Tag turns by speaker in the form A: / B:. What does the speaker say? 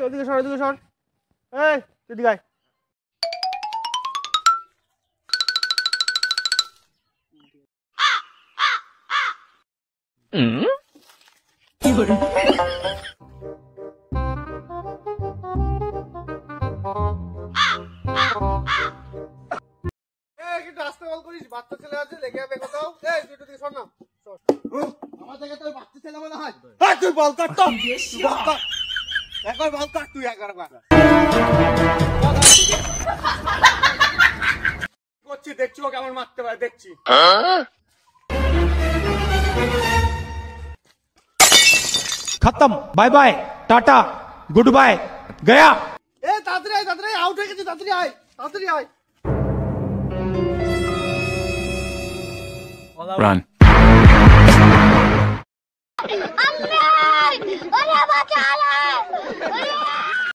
A: ওদিকে সর ওদিকে সর। এই এদিকে আয়। কি করে রাস্তা বল করিস, বাচ্চা ছেলে আছে লেগে যাবে কোথাও। এই তুই একটু দিকে সর না, সর। আমার জায়গায় তুই বাচ্চা ছেলে মনে হয়। এই তুই বল কাট তো, বল কাট একবার, বল কাট তুই একবার করছি, দেখছি ও কেমন মারতে পারে দেখছি।
B: खत्म, bye bye, tata, good bye, गया।
A: এ তাড়াতাড়ি আউট হয়ে গেছে, তাড়াতাড়ি আয়, তাড়াতাড়ি আয়।
B: Run.
C: अम्मी! अरे बचा ले!